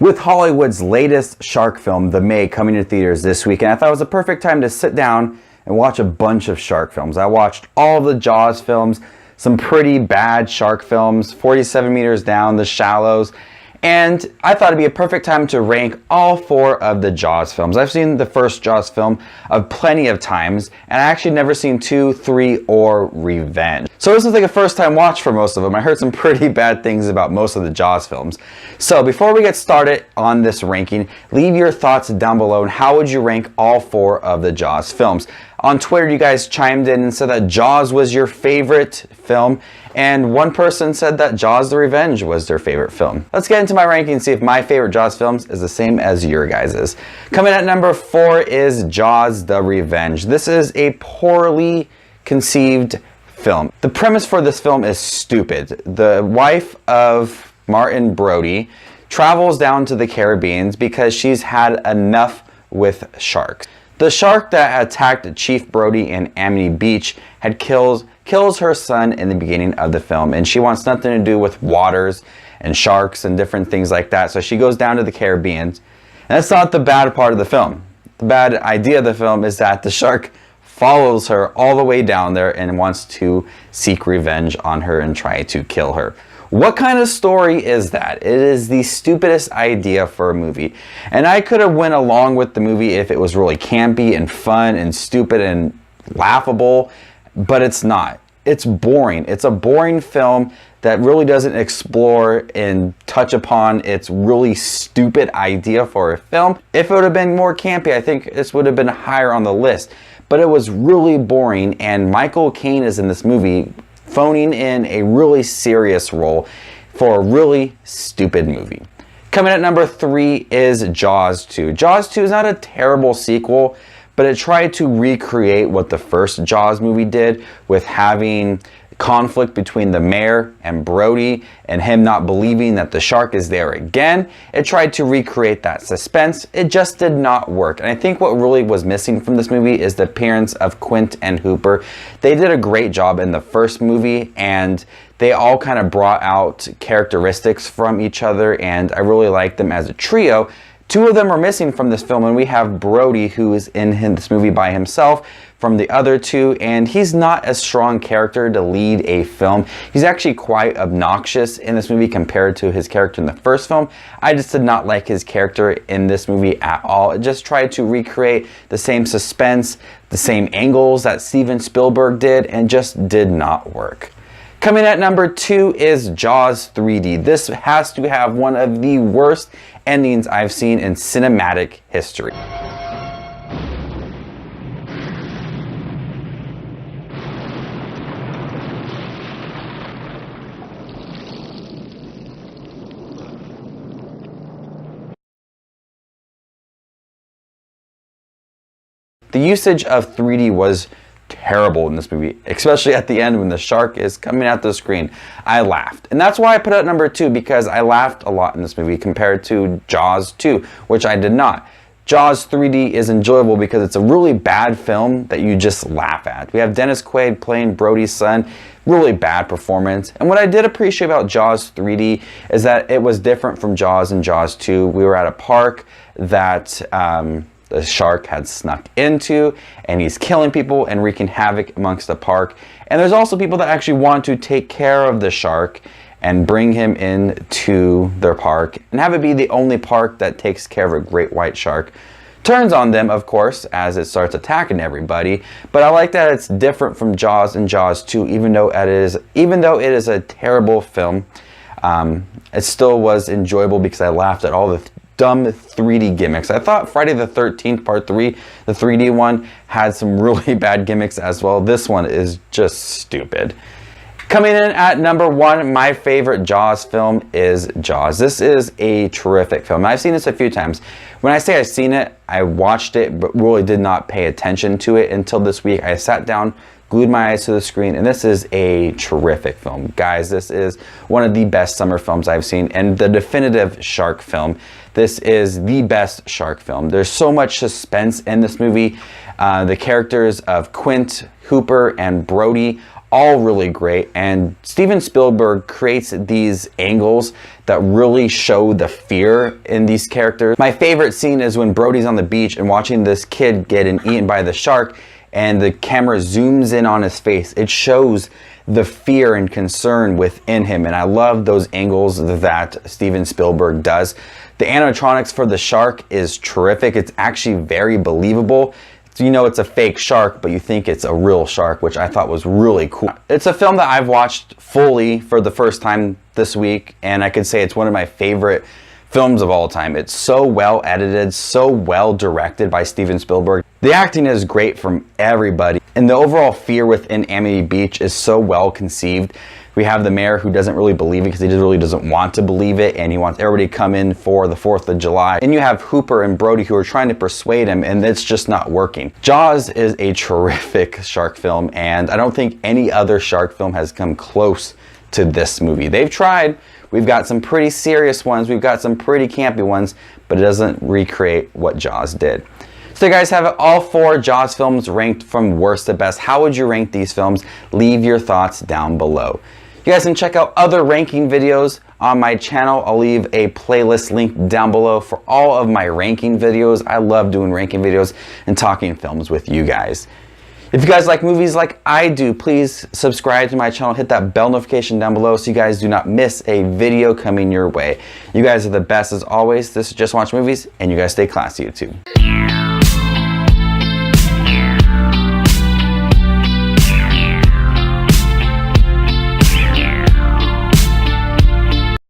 With Hollywood's latest shark film, The Meg, coming to theaters this weekend, I thought it was a perfect time to sit down and watch a bunch of shark films. I watched all of the Jaws films, some pretty bad shark films, 47 Meters Down, The Shallows, and I thought it'd be a perfect time to rank all 4 of the Jaws films. I've seen the first Jaws film plenty of times, and I actually never seen 2, 3, or Revenge. So this is like a first time watch for most of them. I heard some pretty bad things about most of the Jaws films. So before we get started on this ranking, leave your thoughts down below and how would you rank all 4 of the Jaws films. On Twitter, you guys chimed in and said that Jaws was your favorite film, and one person said that Jaws the Revenge was their favorite film. Let's get into my ranking and see if my favorite Jaws films is the same as your guys's. Coming at number 4 is Jaws the Revenge. This is a poorly conceived film. The premise for this film is stupid. The wife of Martin Brody travels down to the Caribbean because she's had enough with sharks. The shark that attacked Chief Brody in Amity Beach had kills her son in the beginning of the film, and she wants nothing to do with waters and sharks and different things like that. So she goes down to the Caribbean. And that's not the bad part of the film. The bad idea of the film is that the shark follows her all the way down there and wants to seek revenge on her and try to kill her. What kind of story is that? It is the stupidest idea for a movie. And I could have went along with the movie if it was really campy and fun and stupid and laughable, but it's not. It's boring. It's a boring film that really doesn't explore and touch upon its really stupid idea for a film. If it would have been more campy, I think this would have been higher on the list. But it was really boring, and Michael Caine is in this movie phoning in a really serious role for a really stupid movie. Coming at number 3 is Jaws 2. Jaws 2 is not a terrible sequel, but it tried to recreate what the first Jaws movie did with having conflict between the mayor and Brody and him not believing that the shark is there again. It tried to recreate that suspense. It just did not work. And I think what really was missing from this movie is the appearance of Quint and Hooper. They did a great job in the first movie, and they all kind of brought out characteristics from each other, and I really liked them as a trio. 2 of them are missing from this film, and we have Brody, who is in this movie by himself from the other 2, and he's not a strong character to lead a film. He's actually quite obnoxious in this movie compared to his character in the first film. I just did not like his character in this movie at all. It just tried to recreate the same suspense, the same angles that Steven Spielberg did, and just did not work. Coming at number 2 is Jaws 3D. This has to have one of the worst endings I've seen in cinematic history. The usage of 3D was terrible in this movie, especially at the end when the shark is coming at the screen. I laughed, and that's why I put it at number 2, because I laughed a lot in this movie compared to Jaws 2, which I did not. Jaws 3D is enjoyable because it's a really bad film that you just laugh at. We have Dennis Quaid playing Brody's son, really bad performance. And what I did appreciate about Jaws 3D is that it was different from Jaws and Jaws 2. We were at a park that the shark had snuck into, and he's killing people and wreaking havoc amongst the park. And there's also people that actually want to take care of the shark and bring him into their park and have it be the only park that takes care of a great white shark. Turns on them, of course, as it starts attacking everybody. But I like that it's different from Jaws and Jaws 2, even though it is a terrible film. It still was enjoyable because I laughed at all the dumb 3D gimmicks. I thought Friday the 13th Part 3, the 3D one, had some really bad gimmicks as well. This one is just stupid. Coming in at number 1, my favorite Jaws film is Jaws. This is a terrific film. I've seen this a few times. When I say I've seen it, I watched it, but really did not pay attention to it until this week. I sat down, glued my eyes to the screen, and this is a terrific film. Guys, this is one of the best summer films I've seen, and the definitive shark film. this is the best shark film. There's so much suspense in this movie. The characters of Quint, Hooper, and Brody, all really great, and Steven Spielberg creates these angles that really show the fear in these characters. My favorite scene is when Brody's on the beach and watching this kid get eaten by the shark, and the camera zooms in on his face. It shows the fear and concern within him, and I love those angles that Steven Spielberg does. The animatronics for the shark is terrific. It's actually very believable. So you know it's a fake shark, but you think it's a real shark, which I thought was really cool. It's a film that I've watched fully for the first time this week, and I could say it's one of my favorite films of all time. It's so well edited, so well directed by Steven Spielberg. The acting is great from everybody, and the overall fear within Amity Beach is so well conceived. We have the mayor who doesn't really believe it because he just really doesn't want to believe it, and he wants everybody to come in for the 4th of July. And you have Hooper and Brody who are trying to persuade him, and it's just not working. Jaws is a terrific shark film, and I don't think any other shark film has come close to this movie. They've tried. We've got some pretty serious ones, we've got some pretty campy ones, but it doesn't recreate what Jaws did. So you guys have all 4 Jaws films ranked from worst to best. How would you rank these films? Leave your thoughts down below. You guys can check out other ranking videos on my channel. I'll leave a playlist link down below for all of my ranking videos. I love doing ranking videos and talking films with you guys. If you guys like movies like I do, please subscribe to my channel, hit that bell notification down below so you guys do not miss a video coming your way. You guys are the best as always. This is Just Watch Movies, and you guys stay classy, YouTube.